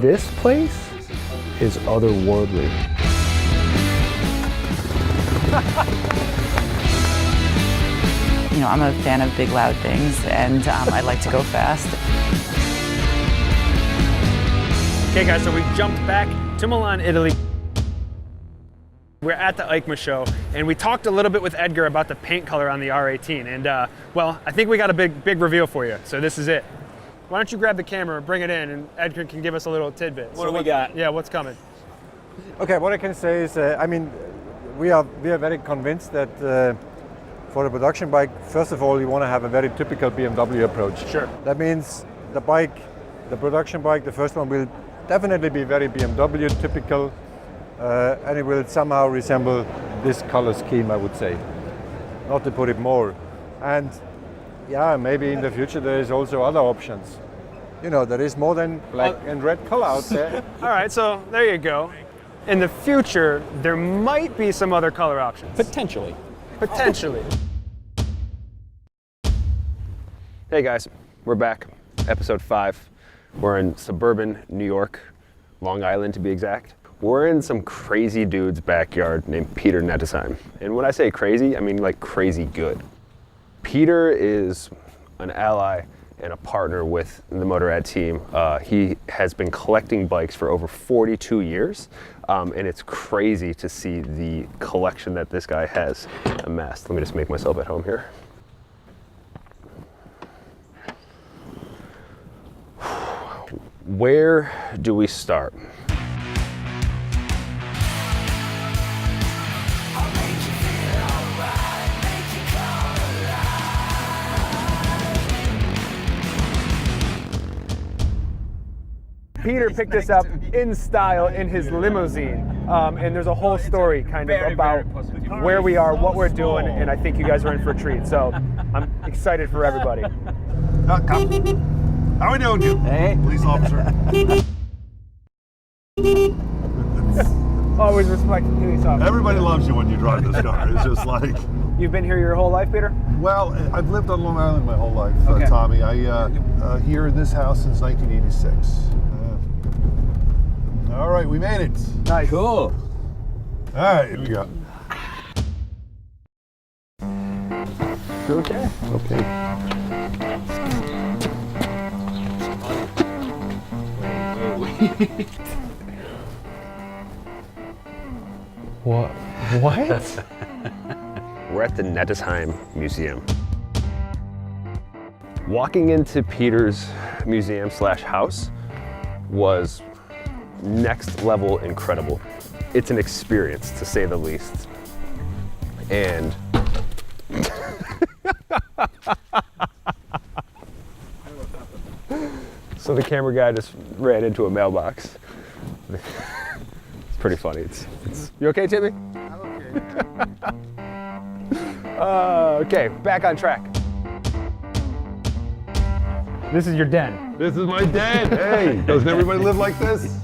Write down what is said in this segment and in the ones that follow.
This place is otherworldly. You know, I'm a fan of big, loud things, and I like to go fast. Okay guys, so we jumped back to Milan, Italy. We're at the EICMA show, and we talked a little bit with Edgar about the paint color on the R18, and well, I think we got a big reveal for you, so this is it. Why don't you grab the camera, bring it in, and Edgar can give us a little tidbit. What do we got? Yeah, what's coming? Okay, what I can say is, I mean, we are very convinced that for the production bike, first of all, you want to have a very typical BMW approach. Sure. That means the bike, the production bike, the first one will definitely be very BMW typical, and it will somehow resemble this color scheme, I would say, not to put it more. And yeah, maybe in the future there is also other options. You know, there is more than black and red color out there. All right, so there you go. In the future, there might be some other color options. Potentially. Potentially. Hey guys, we're back. Episode 5. We're in suburban New York, Long Island to be exact. We're in some crazy dude's backyard named Peter Nettesheim. And when I say crazy, I mean like crazy good. Peter is an ally and a partner with the Motorrad team. He has been collecting bikes for over 42 years. And it's crazy to see the collection that this guy has amassed. Let me just make myself at home here. Where do we start? Peter picked this up in style in his limousine, and there's a whole story kind of about where we are, what we're doing, and I think you guys are in for a treat. So I'm excited for everybody. How we doing, you? Hey. Police officer. Always respect police officers. Everybody loves you when you drive this car. It's just like... You've been here your whole life, Peter? Well, I've lived on Long Island my whole life, Okay. Tommy. I here in this house since 1986. All right, we made it. Nice. Cool. All right, here we go. Okay. Okay. What? We're at the Nettesheim Museum. Walking into Peter's museum / house was next level incredible. It's an experience, to say the least. And so the camera guy just ran into a mailbox. It's pretty funny. It's you okay, Timmy? I'm okay. Okay, back on track. This is your den. This is my den. Hey, doesn't everybody live like this?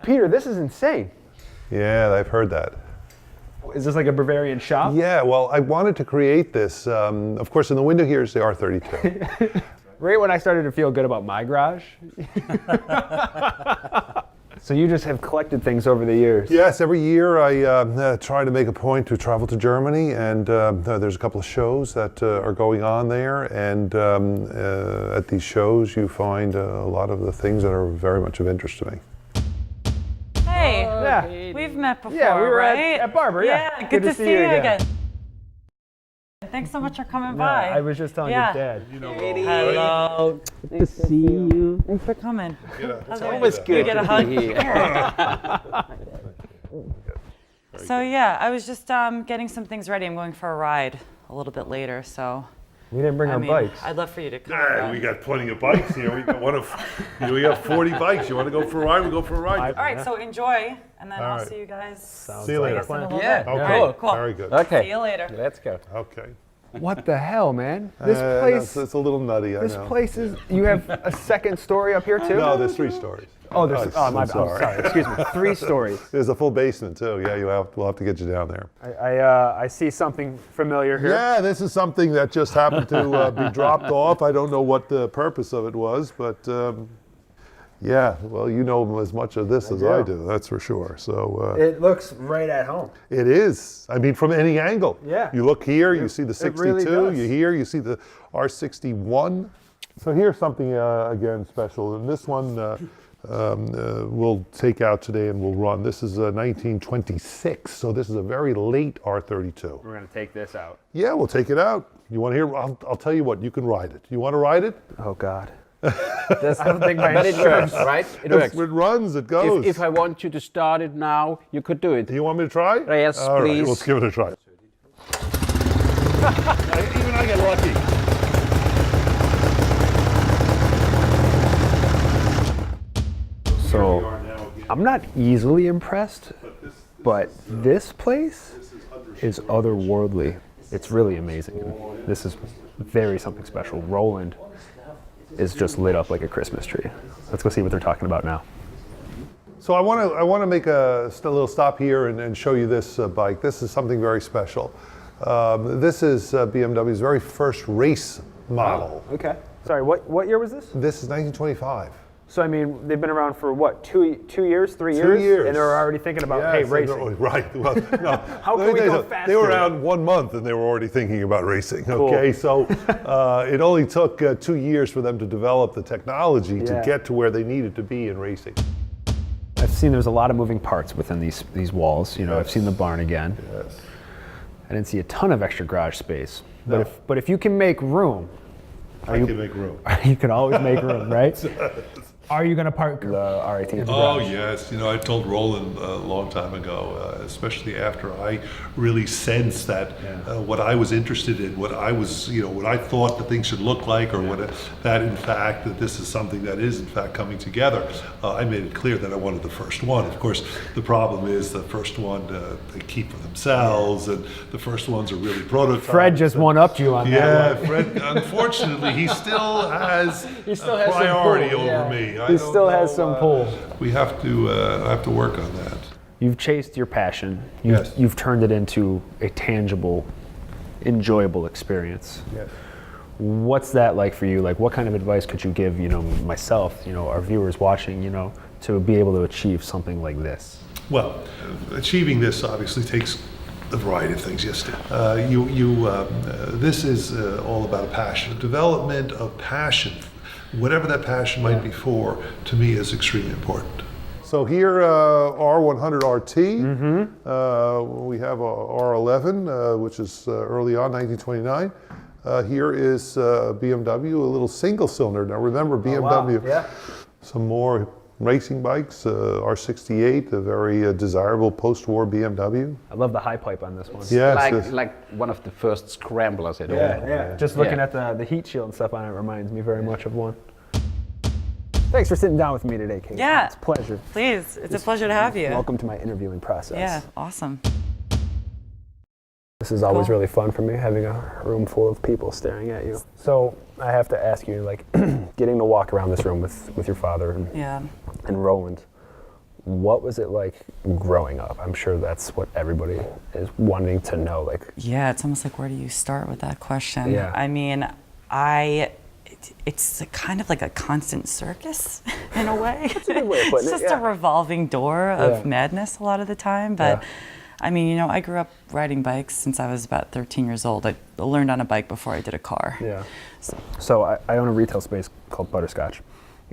Peter, this is insane. Yeah, I've heard that. Is this like a Bavarian shop? Yeah, well, I wanted to create this. Of course, in the window here is the R32. Right when I started to feel good about my garage. So you just have collected things over the years. Yes, every year I try to make a point to travel to Germany, and there's a couple of shows that are going on there, and at these shows you find a lot of the things that are very much of interest to me. Hey, Yeah. we've met before, Yeah, we were right? at Barber, yeah. Yeah, good to see you again. Thanks so much for coming by. I was just telling Yeah. your dad. You know, Hello. Good to see you. Thanks for coming. it's Always You good get a to hug? be here. So yeah, I was just getting some things ready. I'm going for a ride a little bit later, so We didn't bring I our mean, bikes. I'd love for you to come. Yeah, we got plenty of bikes here. We got we have 40 bikes. You want to go for a ride? We go for a ride. All right, so enjoy, and then All I'll right. see you guys. See you I later. guess in a little Yeah. bit. Okay. All right, cool. Very good. Okay. See you later. Let's go. Okay. What the hell, man? This place. It's a little nutty, I This know. place is. You have a second story up here too? No, there's 3 stories. Oh, there's. Oh, I'm I'm sorry. Excuse me. 3 stories. There's a full basement too. Yeah, we'll have to get you down there. I see something familiar here. Yeah, this is something that just happened to be dropped off. I don't know what the purpose of it was, but Yeah, well, you know as much of this as I do, that's for sure. So It looks right at home. it is. I mean, from any angle. Yeah. You look here, you see the It 62. really does. You here, you see the R61. So here's something again special, and this one we'll take out today and we'll run. This is 1926, so this is a very late R32. We're gonna take this out. Yeah, we'll take it out. You want to hear? I'll tell you what. You can ride it. You want to ride it? Oh God. I don't think my but it works, right? It works. It runs. It goes. If I want you to start it now, you could do it. Do you want me to try? Yes, All please. right, let's give it a try. Even I get lucky. So I'm not easily impressed, but this place is otherworldly. It's really amazing. This is very something special. Roland is just lit up like a Christmas tree. Let's go see what they're talking about now. So I want to make a little stop here and show you this bike. This is something very special. This is BMW's very first race model. Okay. Sorry, what year was this? This is 1925. So I mean, they've been around for what, two years, 3 years? 2 years. And they're already thinking about, hey, Yes, racing. right. Well, no. How can we go They faster? were around 1 month and they were already thinking about racing. Okay, so it only took 2 years for them to develop the technology to get to where they needed to be in racing. I've seen there's a lot of moving parts within these walls. You know, I've seen the barn again. Yes. I didn't see a ton of extra garage space. No. But if you can make room, I can make room. you can always make room, right? Are you going to park the R18 in the Oh garage? yes, I told Roland a long time ago, especially after I really sensed that what I was interested in, what I was, what I thought the thing should look like, or that in fact that this is something that is in fact coming together. I made it clear that I wanted the first one. Of course, the problem is the first one they keep for themselves, and the first ones are really prototypes. Fred just one-upped you on that. Yeah, Fred. Unfortunately, he still has He still a has some priority pull, over yeah. me. He still has some pull. We have to work on that. You've chased your passion. Yes. You've turned it into a tangible, enjoyable experience. Yes. What's that like for you? Like, what kind of advice could you give, myself, our viewers watching, to be able to achieve something like this? Well, achieving this obviously takes a variety of things. Yes, this is all about a passion. Development of passion, whatever that passion might be for, to me is extremely important. So here, R100 RT. We have a R11, which is early on, 1929. Here is BMW, a little single cylinder. Now remember, BMW, some more racing bikes, R68, a very desirable post-war BMW. I love the high pipe on this one. Yes, Like one of the first scramblers at all. Yeah. Just looking at the heat shield and stuff on it reminds me very much of one. Thanks for sitting down with me today, Kate. Yeah. It's a pleasure. Please, it's a pleasure to have you. Welcome to my interviewing process. Yeah, awesome. This is always Cool. really fun for me, having a room full of people staring at you. So I have to ask you, like, getting to walk around this room with your father and Roland, what was it like growing up? I'm sure that's what everybody is wanting to know. Like, Yeah, it's almost like, where do you start with that question? Yeah. I mean, it's kind of like a constant circus in a way. That's a good way of putting It's it, just yeah. a revolving door of Yeah. madness a lot of the time. But Yeah. I mean, I grew up riding bikes since I was about 13 years old. I learned on a bike before I did a car. yeah. So I own a retail space called Butterscotch.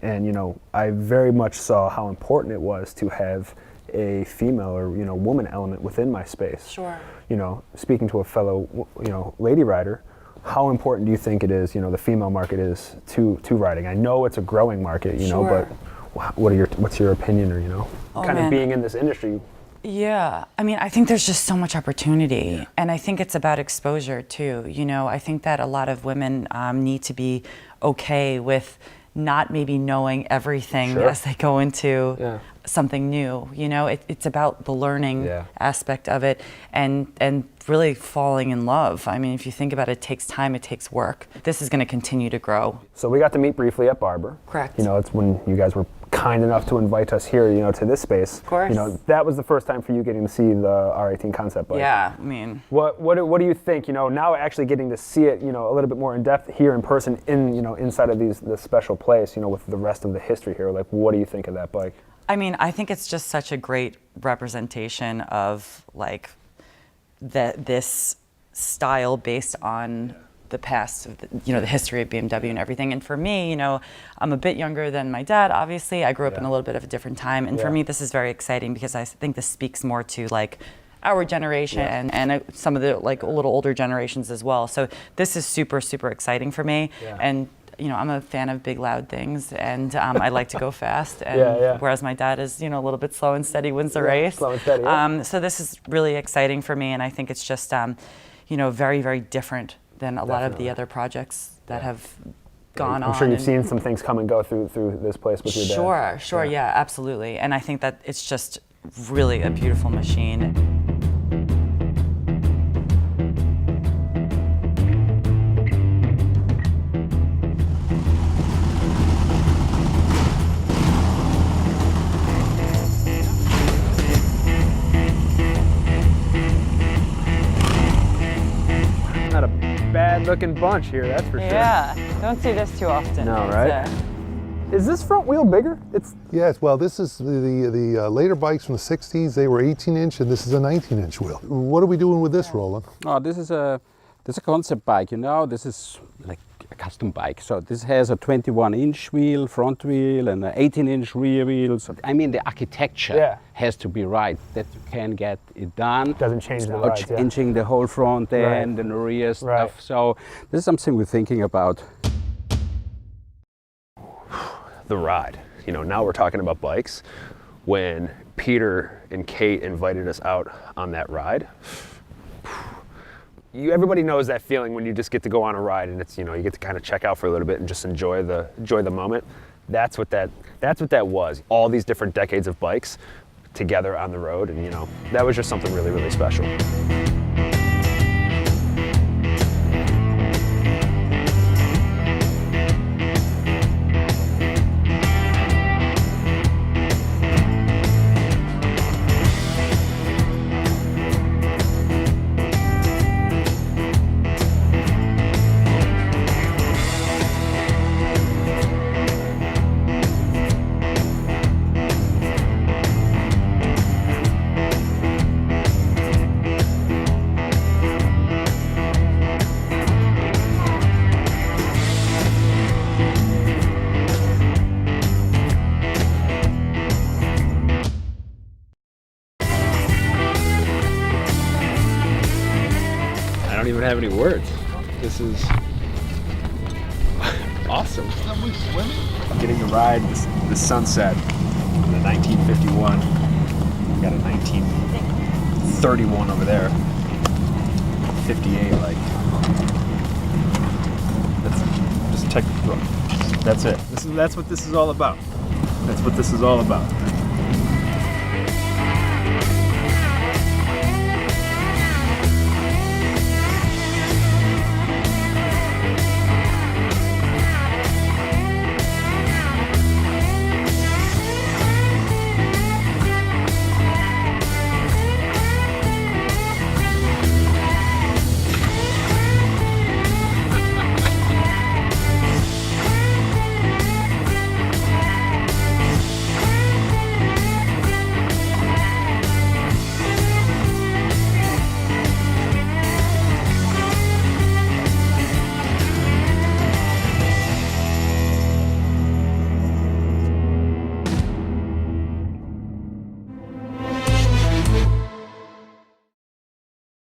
And, I very much saw how important it was to have a female or, woman element within my space. Sure. Speaking to a fellow, lady rider, how important do you think it is, the female market is to riding? I know it's a growing market, Sure. but what's your opinion or, kind of man. being in this industry? Yeah, I mean, I think there's just so much opportunity, and I think it's about exposure too. I think that a lot of women need to be okay with not maybe knowing everything Sure. as they go into something new. It's about the learning aspect of it, and really falling in love. I mean, if you think about it, it takes time, it takes work. This is going to continue to grow. So we got to meet briefly at Barber. Correct. It's when you guys were kind enough to invite us here, to this space. Of course. That was the first time for you getting to see the R18 concept bike. Yeah, I mean, What do you think? Now actually getting to see it, a little bit more in depth here in person, inside of this special place, with the rest of the history here. Like, what do you think of that bike? I mean, I think it's just such a great representation of like this style based on the past of the history of BMW and everything. And for me, I'm a bit younger than my dad, obviously. I grew up in a little bit of a different time. And for me, this is very exciting because I think this speaks more to like our generation and some of the like a little older generations as well. So this is super, super exciting for me. Yeah. And I'm a fan of big, loud things, and I like to go fast. And whereas my dad is, a little bit slow and steady, wins the race. Slow and steady. So this is really exciting for me, and I think it's just, very, very different than a lot of the other projects that have gone on. I'm sure you've seen some things come and go through this place with your dad. Sure, yeah, absolutely. And I think that it's just really a beautiful machine. Not a bad-looking bunch here, that's for sure. Yeah, don't see this too often. No, right? Is this front wheel bigger? Yes, well, this is the later bikes from the 60s. They were 18-inch, and this is a 19-inch wheel. What are we doing with this, Roland? Oh, this is a concept bike, This is like a custom bike. So this has a 21-inch wheel, front wheel, and an 18-inch rear wheel. So, I mean, the architecture has to be right, that you can get it done. Doesn't change the without rides, changing the whole front end and the rear stuff. So this is something we're thinking about. The ride. Now we're talking about bikes. When Peter and Kate invited us out on that ride, everybody knows that feeling when you just get to go on a ride and it's, you get to kind of check out for a little bit and just enjoy the moment. That's what that was. All these different decades of bikes together on the road, and that was just something really, really special. I don't even have any words. This is awesome. Getting to ride the sunset on the 1951. We got a 1931 over there. 58, like. That's just that's it. That's what this is all about. That's what this is all about.